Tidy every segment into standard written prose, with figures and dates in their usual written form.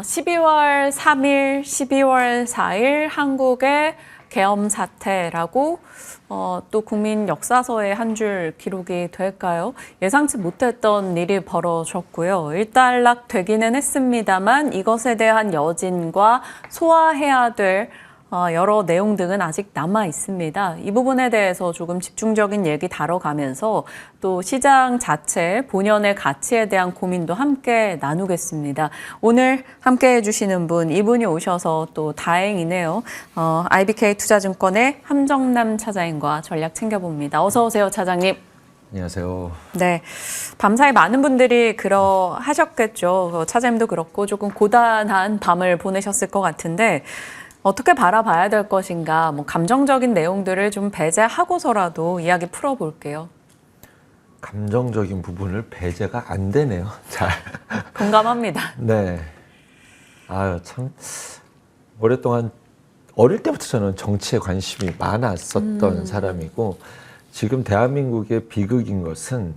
12월 3일, 12월 4일 한국의 계엄 사태라고 또 국민 역사서에 한 줄 기록이 될까요? 예상치 못했던 일이 벌어졌고요. 일단락되기는 했습니다만 이것에 대한 여진과 소화해야 될 여러 내용 등은 아직 남아 있습니다. 이 부분에 대해서 조금 집중적인 얘기 다뤄가면서 또 시장 자체 본연의 가치에 대한 고민도 함께 나누겠습니다. 오늘 함께 해주시는 분, 이분이 오셔서 또 다행이네요. IBK 투자증권의 함정남 차장님과 전략 챙겨봅니다. 어서 오세요, 차장님. 안녕하세요. 네, 밤사이 많은 분들이 그러하셨겠죠. 차장님도 그렇고 조금 고단한 밤을 보내셨을 것 같은데 어떻게 바라봐야 될 것인가, 감정적인 내용들을 좀 배제하고서라도 이야기 풀어볼게요. 감정적인 부분을 배제가 안 되네요. 잘. 공감합니다. 네. 아유, 참. 오랫동안, 어릴 때부터 저는 정치에 관심이 많았었던 사람이고, 지금 대한민국의 비극인 것은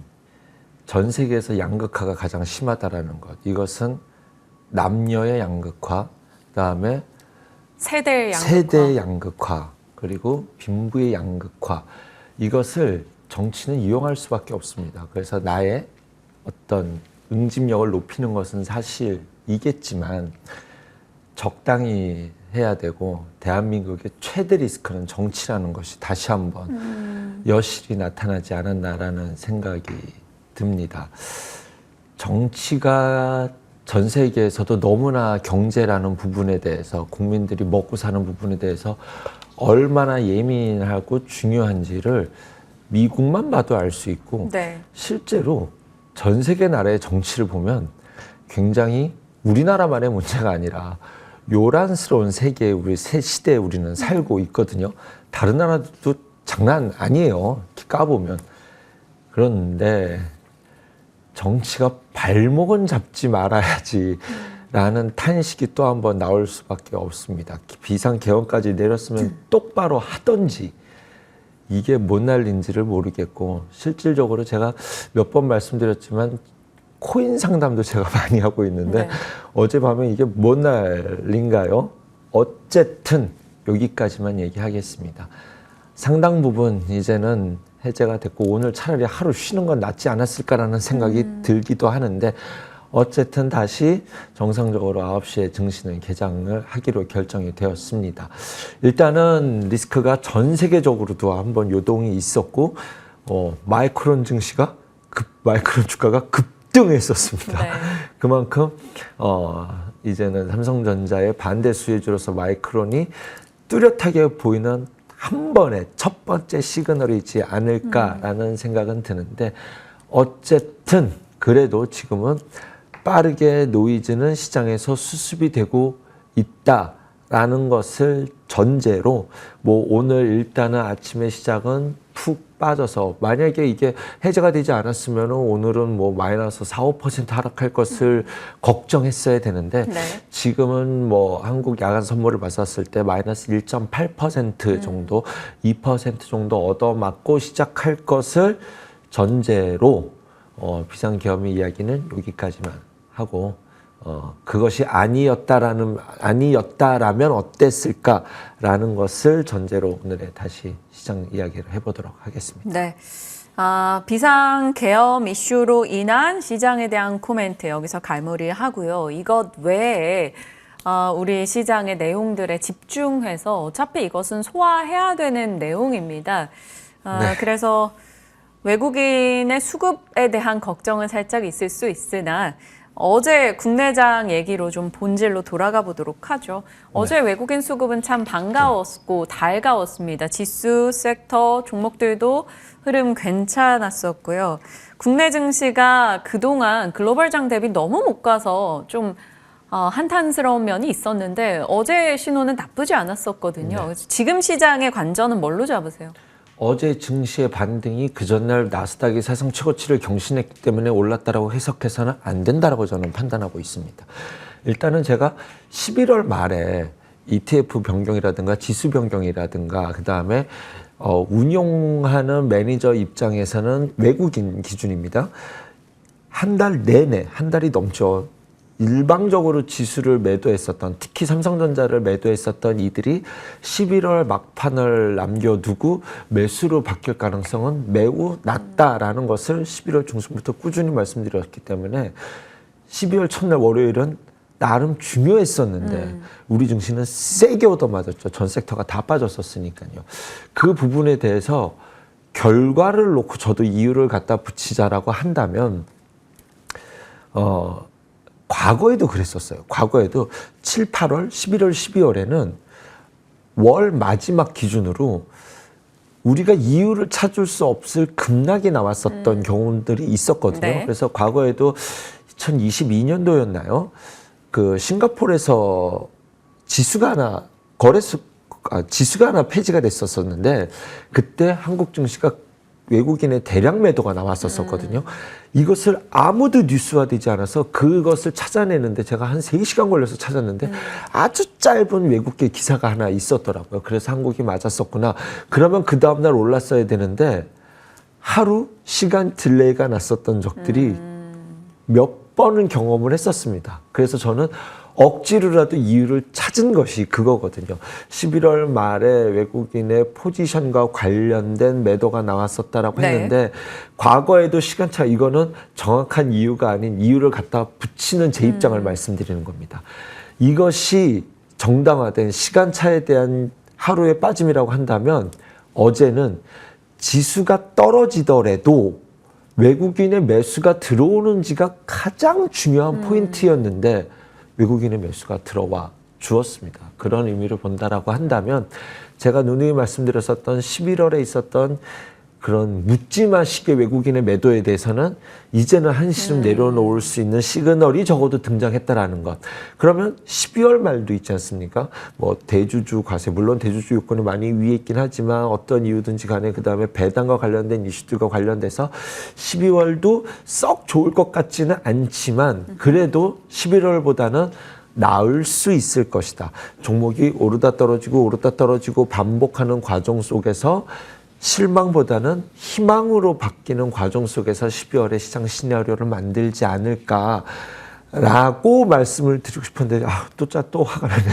전 세계에서 양극화가 가장 심하다라는 것. 이것은 남녀의 양극화, 그다음에 세대의 양극화, 그리고 빈부의 양극화, 이것을 정치는 이용할 수밖에 없습니다. 그래서 나의 어떤 응집력을 높이는 것은 사실이겠지만 적당히 해야 되고, 대한민국의 최대 리스크는 정치라는 것이 다시 한번 여실히 나타나지 않았나라는 생각이 듭니다. 정치가 전 세계에서도 너무나 경제라는 부분에 대해서, 국민들이 먹고 사는 부분에 대해서 얼마나 예민하고 중요한지를 미국만 봐도 알 수 있고, 네. 실제로 전 세계 나라의 정치를 보면 굉장히 우리나라만의 문제가 아니라 요란스러운 세계에 우리 새 시대에 우리는 살고 있거든요. 다른 나라도 장난 아니에요, 까보면. 그런데 정치가 발목은 잡지 말아야지 라는 탄식이 또 한 번 나올 수밖에 없습니다. 비상계엄까지 내렸으면 똑바로 하던지, 이게 뭔 난리인지를 모르겠고, 실질적으로 제가 몇 번 말씀드렸지만 코인 상담도 제가 많이 하고 있는데, 네. 어젯밤에 이게 뭔 난리인가요? 어쨌든 여기까지만 얘기하겠습니다. 상당 부분 이제는 해제가 됐고, 오늘 차라리 하루 쉬는 건 낫지 않았을까라는 생각이 들기도 하는데, 어쨌든 다시 정상적으로 9시에 증시는 개장을 하기로 결정이 되었습니다. 일단은 리스크가 전 세계적으로도 한번 요동이 있었고, 마이크론 증시가 마이크론 주가가 급등했었습니다. 네. 그만큼 이제는 삼성전자의 반대 수혜주로서 마이크론이 뚜렷하게 보이는 한 번의 첫 번째 시그널이지 않을까라는 생각은 드는데, 어쨌든 그래도 지금은 빠르게 노이즈는 시장에서 수습이 되고 있다라는 것을 전제로, 오늘 일단은 아침에 시작은 푹 빠져서, 만약에 이게 해제가 되지 않았으면 오늘은 마이너스 4, 5% 하락할 것을 걱정했어야 되는데, 네. 지금은 한국 야간 선물을 봤었을 때 마이너스 1.8% 정도, 2% 정도 얻어맞고 시작할 것을 전제로 비상계엄의 이야기는 여기까지만 하고, 그것이 아니었다라면 어땠을까라는 것을 전제로 오늘의 다시 시장 이야기를 해보도록 하겠습니다. 네. 비상계엄 이슈로 인한 시장에 대한 코멘트 여기서 갈무리하고요. 이것 외에 우리 시장의 내용들에 집중해서, 어차피 이것은 소화해야 되는 내용입니다. 네. 그래서 외국인의 수급에 대한 걱정은 살짝 있을 수 있으나, 어제 국내장 얘기로 좀 본질로 돌아가 보도록 하죠. 어제 네. 외국인 수급은 참 반가웠고 달가웠습니다. 지수, 섹터, 종목들도 흐름 괜찮았었고요. 국내 증시가 그동안 글로벌장 대비 너무 못 가서 좀 한탄스러운 면이 있었는데, 어제 신호는 나쁘지 않았었거든요. 네. 지금 시장의 관전은 뭘로 잡으세요? 어제 증시의 반등이 그 전날 나스닥이 사상 최고치를 경신했기 때문에 올랐다라고 해석해서는 안 된다라고 저는 판단하고 있습니다. 일단은 제가 11월 말에 ETF 변경이라든가 지수 변경이라든가, 그 다음에 운용하는 매니저 입장에서는 외국인 기준입니다. 한 달 내내, 한 달이 넘죠. 일방적으로 지수를 매도했었던, 특히 삼성전자를 매도했었던 이들이 11월 막판을 남겨두고 매수로 바뀔 가능성은 매우 낮다라는 것을 11월 중순부터 꾸준히 말씀드렸기 때문에 12월 첫날 월요일은 나름 중요했었는데 우리 증시는 세게 얻어맞았죠. 전 섹터가 다 빠졌었으니까요. 그 부분에 대해서 결과를 놓고 저도 이유를 갖다 붙이자라고 한다면 과거에도 그랬었어요. 과거에도 7, 8월, 11월, 12월에는 월 마지막 기준으로 우리가 이유를 찾을 수 없을 급락이 나왔었던 경우들이 있었거든요. 네. 그래서 과거에도 2022년도였나요? 그 싱가포르에서 지수가 하나 폐지가 됐었었는데 그때 한국 증시가 외국인의 대량 매도가 나왔었거든요. 이것을 아무도 뉴스화되지 않아서 그것을 찾아내는데 제가 한 3시간 걸려서 찾았는데 아주 짧은 외국계 기사가 하나 있었더라고요. 그래서 한국이 맞았었구나. 그러면 그 다음날 올랐어야 되는데 하루 시간 딜레이가 났었던 적들이 몇 번은 경험을 했었습니다. 그래서 저는 억지로라도 이유를 찾은 것이 그거거든요. 11월 말에 외국인의 포지션과 관련된 매도가 나왔었다라고 했는데 네. 과거에도 시간차 이거는 정확한 이유가 아닌 이유를 갖다 붙이는 제 입장을 말씀드리는 겁니다. 이것이 정당화된 시간차에 대한 하루의 빠짐이라고 한다면 어제는 지수가 떨어지더라도 외국인의 매수가 들어오는지가 가장 중요한 포인트였는데 외국인의 매수가 들어와 주었습니다. 그런 의미를 본다라고 한다면 제가 누누이 말씀드렸었던 11월에 있었던 그런 묻지마 식의 외국인의 매도에 대해서는 이제는 한시름 내려놓을 수 있는 시그널이 적어도 등장했다라는 것. 그러면 12월 말도 있지 않습니까? 뭐 대주주 과세, 물론 대주주 요건이 많이 위에 있긴 하지만 어떤 이유든지 간에 그 다음에 배당과 관련된 이슈들과 관련돼서 12월도 썩 좋을 것 같지는 않지만 그래도 11월보다는 나을 수 있을 것이다. 종목이 오르다 떨어지고 반복하는 과정 속에서 실망보다는 희망으로 바뀌는 과정 속에서 12월에 시장 시나리오를 만들지 않을까라고 말씀을 드리고 싶은데 또 화가 나네.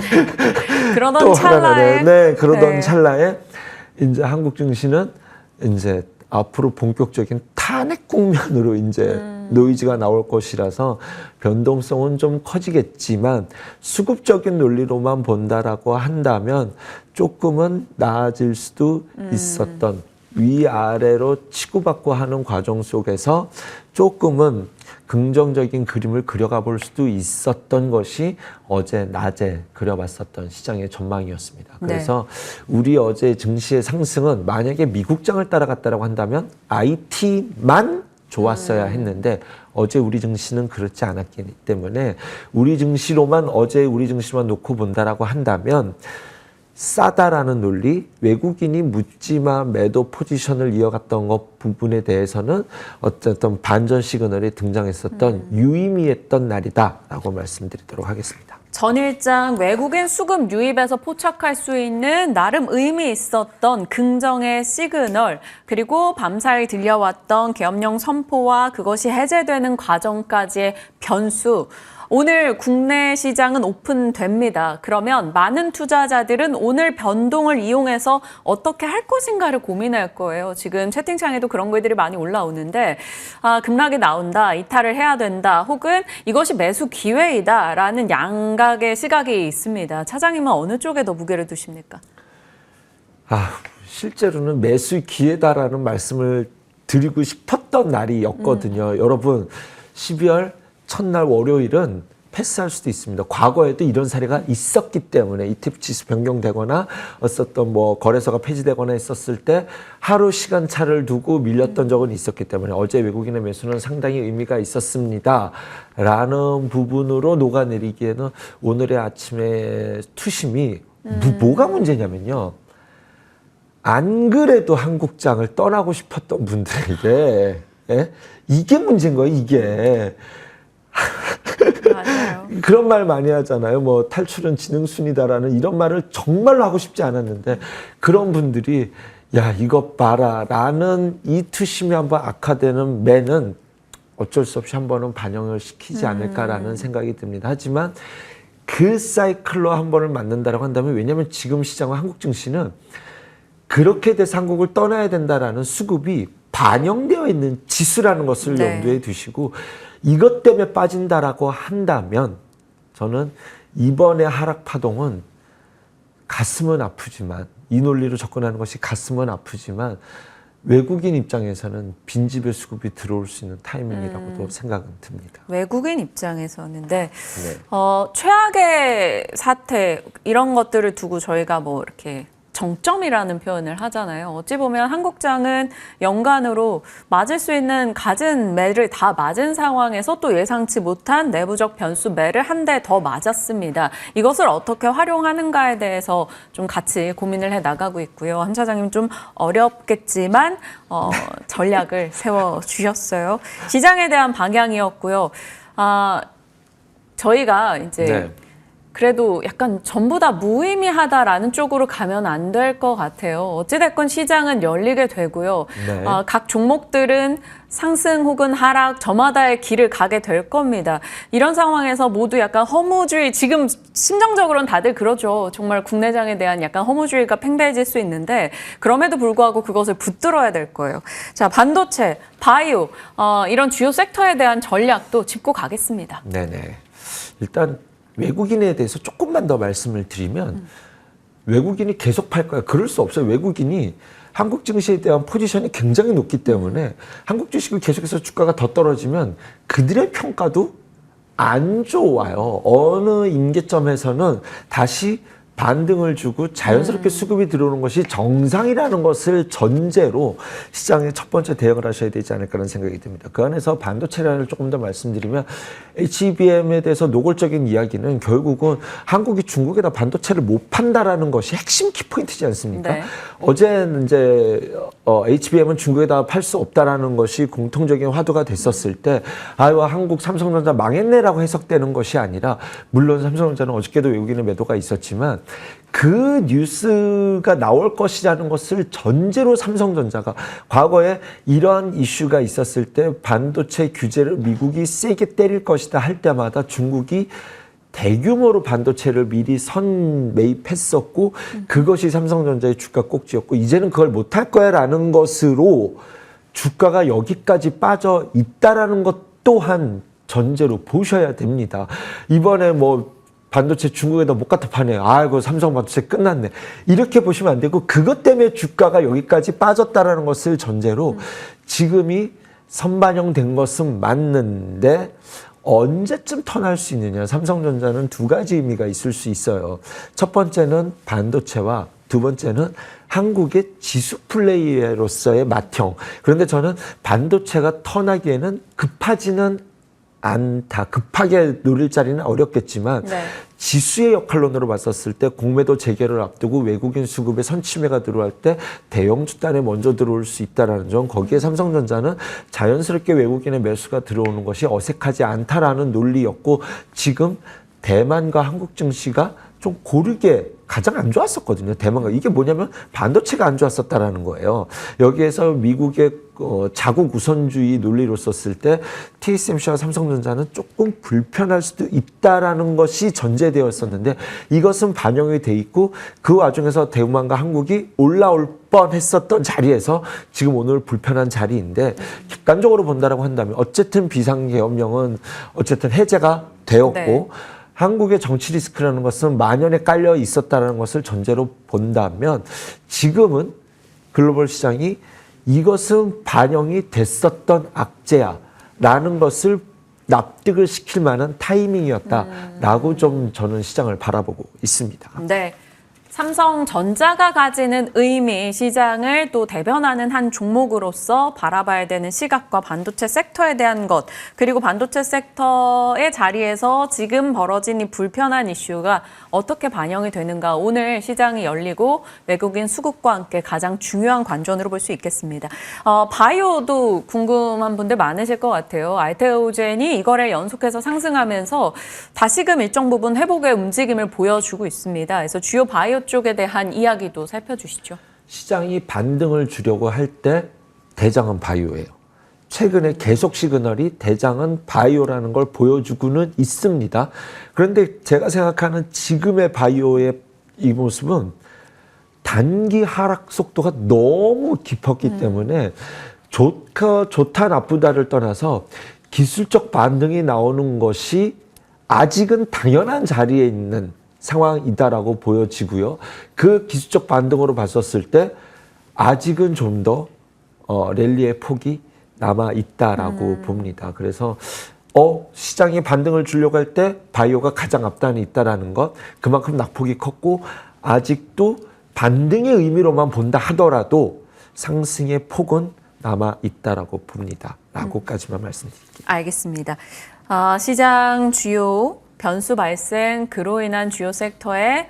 그러던 또 화가 찰나에 나네. 그러던 네. 찰나에 이제 한국 증시는 이제 앞으로 본격적인 탄핵 국면으로 이제 노이즈가 나올 것이라서 변동성은 좀 커지겠지만 수급적인 논리로만 본다라고 한다면 조금은 나아질 수도 있었던 위아래로 치고받고 하는 과정 속에서 조금은 긍정적인 그림을 그려가 볼 수도 있었던 것이 어제 낮에 그려봤었던 시장의 전망이었습니다. 그래서 우리 어제 증시의 상승은 만약에 미국장을 따라갔다라고 한다면 IT만 좋았어야 했는데 어제 우리 증시는 그렇지 않았기 때문에 어제 우리 증시로만 놓고 본다라고 한다면 싸다라는 논리, 외국인이 묻지마 매도 포지션을 이어갔던 것 부분에 대해서는 어쨌든 반전 시그널이 등장했었던 유의미했던 날이다라고 말씀드리도록 하겠습니다. 전일장 외국인 수급 유입에서 포착할 수 있는 나름 의미 있었던 긍정의 시그널, 그리고 밤사이 들려왔던 계엄령 선포와 그것이 해제되는 과정까지의 변수. 오늘 국내 시장은 오픈됩니다. 그러면 많은 투자자들은 오늘 변동을 이용해서 어떻게 할 것인가를 고민할 거예요. 지금 채팅창에도 그런 글들이 많이 올라오는데 급락이 나온다, 이탈을 해야 된다, 혹은 이것이 매수 기회이다라는 양각의 시각이 있습니다. 차장님은 어느 쪽에 더 무게를 두십니까? 실제로는 매수 기회다라는 말씀을 드리고 싶었던 날이었거든요. 여러분 12월 첫날 월요일은 패스할 수도 있습니다. 과거에도 이런 사례가 있었기 때문에 ETF 지수 변경되거나 어떤 거래소가 폐지되거나 했었을 때 하루 시간차를 두고 밀렸던 적은 있었기 때문에 어제 외국인의 매수는 상당히 의미가 있었습니다. 라는 부분으로 녹아내리기에는 오늘의 아침에 투심이 뭐가 문제냐면요. 안 그래도 한국장을 떠나고 싶었던 분들에게 이게 문제인 거예요. 이게. 맞아요. 그런 말 많이 하잖아요. 탈출은 지능순이다라는 이런 말을 정말로 하고 싶지 않았는데 그런 분들이 야 이것 봐라 라는 이 투심이 한번 악화되는 매는 어쩔 수 없이 한 번은 반영을 시키지 않을까라는 생각이 듭니다. 하지만 그 사이클로 한 번을 맞는다라고 한다면, 왜냐하면 지금 시장과 한국 증시는 그렇게 돼서 한국을 떠나야 된다라는 수급이 반영되어 있는 지수라는 것을 네. 염두에 두시고, 이것 때문에 빠진다라고 한다면 저는 이번의 하락 파동은 가슴은 아프지만, 이 논리로 접근하는 것이 가슴은 아프지만 외국인 입장에서는 빈집의 수급이 들어올 수 있는 타이밍이라고도 생각은 듭니다. 외국인 입장에서는 네. 네. 최악의 사태 이런 것들을 두고 저희가 뭐 이렇게 정점이라는 표현을 하잖아요. 어찌 보면 한국장은 연간으로 맞을 수 있는 갖은 매를 다 맞은 상황에서 또 예상치 못한 내부적 변수 매를 한 대 더 맞았습니다. 이것을 어떻게 활용하는가에 대해서 좀 같이 고민을 해 나가고 있고요. 함 차장님 좀 어렵겠지만 전략을 세워주셨어요. 시장에 대한 방향이었고요. 저희가 이제 네. 그래도 약간 전부 다 무의미하다라는 쪽으로 가면 안 될 것 같아요. 어찌됐건 시장은 열리게 되고요. 네. 각 종목들은 상승 혹은 하락 저마다의 길을 가게 될 겁니다. 이런 상황에서 모두 약간 허무주의, 지금 심정적으로는 다들 그러죠. 정말 국내장에 대한 약간 허무주의가 팽배해질 수 있는데 그럼에도 불구하고 그것을 붙들어야 될 거예요. 자, 반도체, 바이오 이런 주요 섹터에 대한 전략도 짚고 가겠습니다. 네네. 일단 외국인에 대해서 조금만 더 말씀을 드리면, 외국인이 계속 팔 거야. 그럴 수 없어요. 외국인이 한국 증시에 대한 포지션이 굉장히 높기 때문에 한국 주식을 계속해서 주가가 더 떨어지면 그들의 평가도 안 좋아요. 어느 임계점에서는 다시 반등을 주고 자연스럽게 수급이 들어오는 것이 정상이라는 것을 전제로 시장의 첫 번째 대응을 하셔야 되지 않을까라는 생각이 듭니다. 그 안에서 반도체를 조금 더 말씀드리면, HBM에 대해서 노골적인 이야기는 결국은 한국이 중국에다 반도체를 못 판다라는 것이 핵심 키포인트지 않습니까? 네. 어제 이제 HBM은 중국에다 팔 수 없다라는 것이 공통적인 화두가 됐었을 때, 아유 한국 삼성전자 망했네라고 해석되는 것이 아니라, 물론 삼성전자는 어저께도 외국인의 매도가 있었지만 그 뉴스가 나올 것이라는 것을 전제로 삼성전자가 과거에 이러한 이슈가 있었을 때 반도체 규제를 미국이 세게 때릴 것이다 할 때마다 중국이 대규모로 반도체를 미리 선 매입했었고, 그것이 삼성전자의 주가 꼭지였고, 이제는 그걸 못할 거야 라는 것으로 주가가 여기까지 빠져 있다라는 것 또한 전제로 보셔야 됩니다. 이번에 뭐 반도체 중국에다 못 갖다 파네. 아이고 삼성 반도체 끝났네. 이렇게 보시면 안 되고, 그것 때문에 주가가 여기까지 빠졌다라는 것을 전제로 지금이 선반영된 것은 맞는데 언제쯤 턴할 수 있느냐. 삼성전자는 두 가지 의미가 있을 수 있어요. 첫 번째는 반도체와 두 번째는 한국의 지수 플레이어로서의 맏형. 그런데 저는 반도체가 턴하기에는 급하지는 않다. 급하게 노릴 자리는 어렵겠지만 네. 지수의 역할론으로 봤었을 때 공매도 재개를 앞두고 외국인 수급의 선취매가 들어갈 때 대형 주단에 먼저 들어올 수 있다는 점, 거기에 삼성전자는 자연스럽게 외국인의 매수가 들어오는 것이 어색하지 않다라는 논리였고, 지금 대만과 한국 증시가 좀 고르게 가장 안 좋았었거든요. 대만과. 이게 뭐냐면 반도체가 안 좋았었다라는 거예요. 여기에서 미국의 자국 우선주의 논리로 썼을 때 TSMC와 삼성전자는 조금 불편할 수도 있다라는 것이 전제되었었는데, 이것은 반영이 돼 있고, 그 와중에서 대만과 한국이 올라올 뻔했었던 자리에서 지금 오늘 불편한 자리인데, 객관적으로 본다라고 한다면 어쨌든 비상계엄령은 어쨌든 해제가 되었고, 네. 한국의 정치 리스크라는 것은 만연에 깔려 있었다는 것을 전제로 본다면, 지금은 글로벌 시장이 이것은 반영이 됐었던 악재야라는 것을 납득을 시킬 만한 타이밍이었다라고 좀 저는 시장을 바라보고 있습니다. 네. 삼성전자가 가지는 의미, 시장을 또 대변하는 한 종목으로서 바라봐야 되는 시각과 반도체 섹터에 대한 것, 그리고 반도체 섹터의 자리에서 지금 벌어진 이 불편한 이슈가 어떻게 반영이 되는가, 오늘 시장이 열리고 외국인 수급과 함께 가장 중요한 관전으로 볼 수 있겠습니다. 바이오도 궁금한 분들 많으실 것 같아요. 알테오젠이 이거를 연속해서 상승하면서 다시금 일정 부분 회복의 움직임을 보여주고 있습니다. 그래서 주요 바이오 쪽에 대한 이야기도 살펴주시죠. 시장이 반등을 주려고 할 때 대장은 바이오예요. 최근에 계속 시그널이 대장은 바이오라는 걸 보여주고는 있습니다. 그런데 제가 생각하는 지금의 바이오의 이 모습은 단기 하락 속도가 너무 깊었기 때문에 좋다 나쁘다를 떠나서 기술적 반등이 나오는 것이 아직은 당연한 자리에 있는 상황이다라고 보여지고요. 그 기술적 반등으로 봤었을 때 아직은 좀 더 랠리의 폭이 남아 있다라고 봅니다. 그래서 시장이 반등을 주려고 할 때 바이오가 가장 앞단에 있다라는 것, 그만큼 낙폭이 컸고 아직도 반등의 의미로만 본다 하더라도 상승의 폭은 남아 있다라고 봅니다. 라고까지만 말씀드릴게요. 알겠습니다. 시장 주요 변수 발생, 그로 인한 주요 섹터의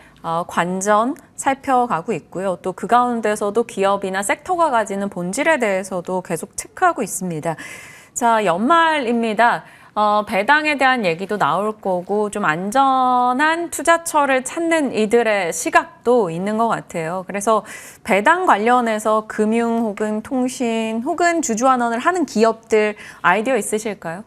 관전 살펴가고 있고요. 또 그 가운데서도 기업이나 섹터가 가지는 본질에 대해서도 계속 체크하고 있습니다. 자, 연말입니다. 배당에 대한 얘기도 나올 거고 좀 안전한 투자처를 찾는 이들의 시각도 있는 것 같아요. 그래서 배당 관련해서 금융 혹은 통신 혹은 주주환원을 하는 기업들 아이디어 있으실까요?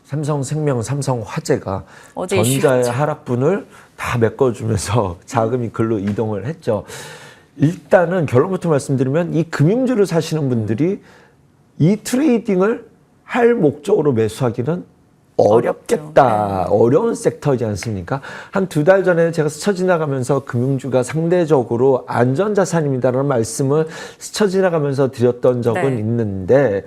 삼성생명, 삼성화재가 어제 전자의 이슈였죠. 하락분을 다 메꿔주면서 자금이 글로 이동을 했죠. 일단은 결론부터 말씀드리면 이 금융주를 사시는 분들이 이 트레이딩을 할 목적으로 매수하기는 어렵겠다. 어려운 섹터이지 않습니까? 한 2달 전에 제가 스쳐 지나가면서 금융주가 상대적으로 안전자산입니다라는 말씀을 스쳐 지나가면서 드렸던 적은 있는데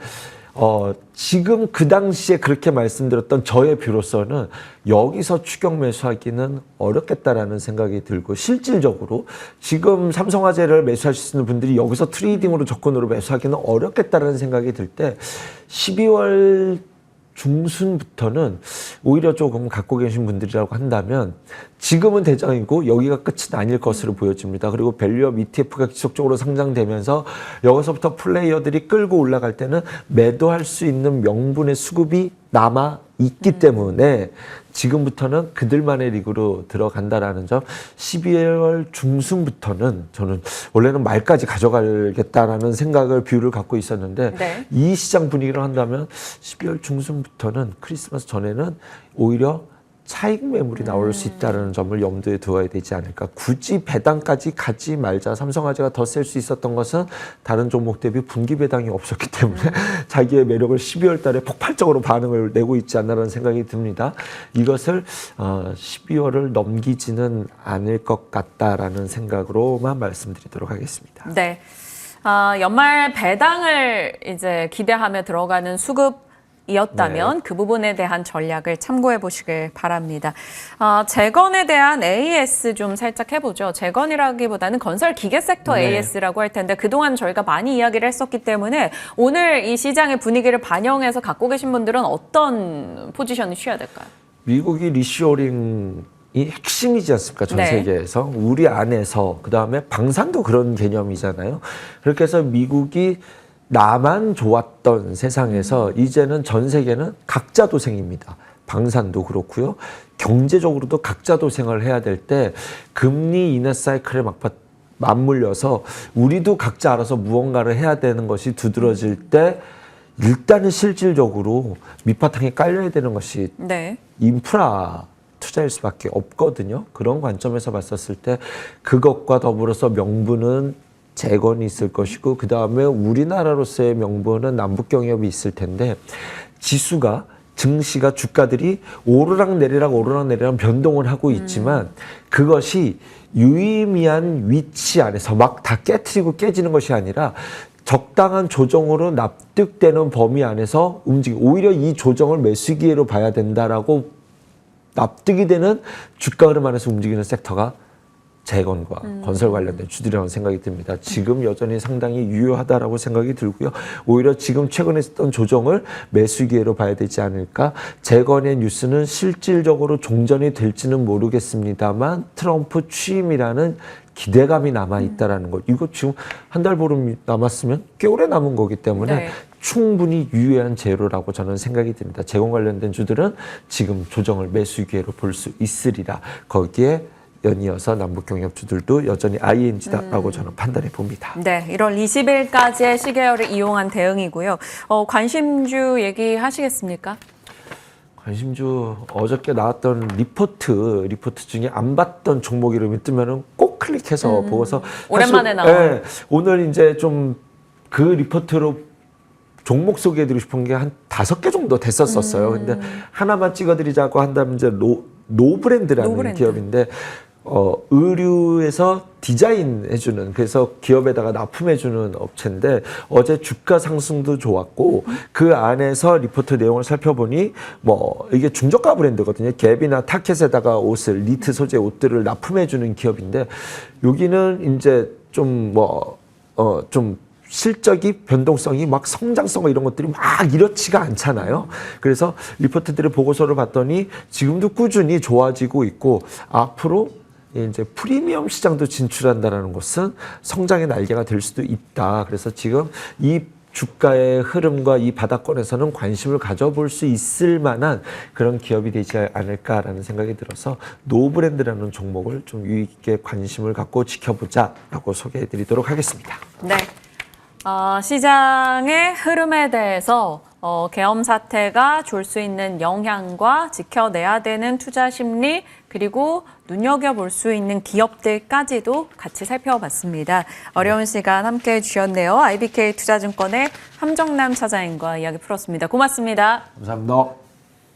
지금 그 당시에 그렇게 말씀드렸던 저의 뷰로서는 여기서 추격 매수하기는 어렵겠다라는 생각이 들고 실질적으로 지금 삼성화재를 매수하실 수 있는 분들이 여기서 트레이딩으로 접근으로 매수하기는 어렵겠다라는 생각이 들 때 12월 중순부터는 오히려 조금 갖고 계신 분들이라고 한다면 지금은 대장이고 여기가 끝이 아닐 것으로 보여집니다. 그리고 밸류업 ETF가 지속적으로 상장되면서 여기서부터 플레이어들이 끌고 올라갈 때는 매도할 수 있는 명분의 수급이 남아 있기 때문에 지금부터는 그들만의 리그로 들어간다라는 점 12월 중순부터는 저는 원래는 말까지 가져가겠다라는 생각을 뷰를 갖고 있었는데 이 시장 분위기를 한다면 12월 중순부터는 크리스마스 전에는 오히려 차익 매물이 나올 수 있다는 점을 염두에 두어야 되지 않을까. 굳이 배당까지 가지 말자. 삼성화재가 더 셀 수 있었던 것은 다른 종목 대비 분기 배당이 없었기 때문에 자기의 매력을 12월 달에 폭발적으로 반응을 내고 있지 않나라는 생각이 듭니다. 이것을 12월을 넘기지는 않을 것 같다라는 생각으로만 말씀드리도록 하겠습니다. 네. 연말 배당을 이제 기대하며 들어가는 수급 이었다면 그 부분에 대한 전략을 참고해 보시길 바랍니다. 재건에 대한 AS 좀 살짝 해보죠. 재건이라기보다는 건설 기계 섹터 AS라고 할 텐데 그동안 저희가 많이 이야기를 했었기 때문에 오늘 이 시장의 분위기를 반영해서 갖고 계신 분들은 어떤 포지션을 취해야 될까요? 미국이 리쇼링이 핵심이지 않습니까? 전 세계에서. 우리 안에서 그다음에 방산도 그런 개념이잖아요. 그렇게 해서 미국이 나만 좋았던 세상에서 이제는 전 세계는 각자 도생입니다. 방산도 그렇고요. 경제적으로도 각자 도생을 해야 될 때 금리 인하 사이클에 맞물려서 우리도 각자 알아서 무언가를 해야 되는 것이 두드러질 때 일단은 실질적으로 밑바탕에 깔려야 되는 것이 인프라 투자일 수밖에 없거든요. 그런 관점에서 봤었을 때 그것과 더불어서 명분은 재건이 있을 것이고 그 다음에 우리나라로서의 명분은 남북경협이 있을 텐데 지수가 증시가 주가들이 오르락내리락 변동을 하고 있지만 그것이 유의미한 위치 안에서 막 다 깨트리고 깨지는 것이 아니라 적당한 조정으로 납득되는 범위 안에서 움직이고 오히려 이 조정을 매수 기회로 봐야 된다라고 납득이 되는 주가 흐름 안에서 움직이는 섹터가 재건과 건설 관련된 주들이라는 생각이 듭니다. 지금 여전히 상당히 유효하다라고 생각이 들고요. 오히려 지금 최근에 했던 조정을 매수 기회로 봐야 되지 않을까. 재건의 뉴스는 실질적으로 종전이 될지는 모르겠습니다만 트럼프 취임이라는 기대감이 남아있다라는 것. 이거 지금 한 달 보름 남았으면 꽤 오래 남은 거기 때문에 충분히 유효한 재료라고 저는 생각이 듭니다. 재건 관련된 주들은 지금 조정을 매수 기회로 볼 수 있으리라. 거기에 연이어서 남북경협주들도 여전히 ING다라고 저는 판단해 봅니다. 네, 1월 20일까지의 시계열을 이용한 대응이고요. 관심주 얘기하시겠습니까? 관심주 어저께 나왔던 리포트 중에 안 봤던 종목 이름이 뜨면은 꼭 클릭해서 보고서 오랜만에 사실, 나온. 오늘 이제 좀 그 리포트로 종목 소개해드리고 싶은 게 한 5개 정도 됐었어요. 근데 하나만 찍어드리자고 한다면 이제 노브랜드라는 노브랜드. 기업인데 의류에서 디자인해주는 그래서 기업에다가 납품해주는 업체인데 어제 주가 상승도 좋았고 그 안에서 리포트 내용을 살펴보니 뭐 이게 중저가 브랜드거든요. 갭이나 타켓에다가 옷을 니트 소재 옷들을 납품해주는 기업인데 여기는 이제 좀 좀 실적이 변동성이 막 성장성 이런 것들이 막 이렇지가 않잖아요. 그래서 리포트들의 보고서를 봤더니 지금도 꾸준히 좋아지고 있고 앞으로 이제 프리미엄 시장도 진출한다는 것은 성장의 날개가 될 수도 있다. 그래서 지금 이 주가의 흐름과 이 바닥권에서는 관심을 가져볼 수 있을 만한 그런 기업이 되지 않을까라는 생각이 들어서 노브랜드라는 종목을 좀 유의 깊게 관심을 갖고 지켜보자라고 소개해드리도록 하겠습니다. 네. 시장의 흐름에 대해서 계엄 사태가 줄 수 있는 영향과 지켜내야 되는 투자 심리 그리고 눈여겨볼 수 있는 기업들까지도 같이 살펴봤습니다. 어려운 시간 함께해 주셨네요. IBK 투자증권의 함정남 차장님과 이야기 풀었습니다. 고맙습니다. 감사합니다.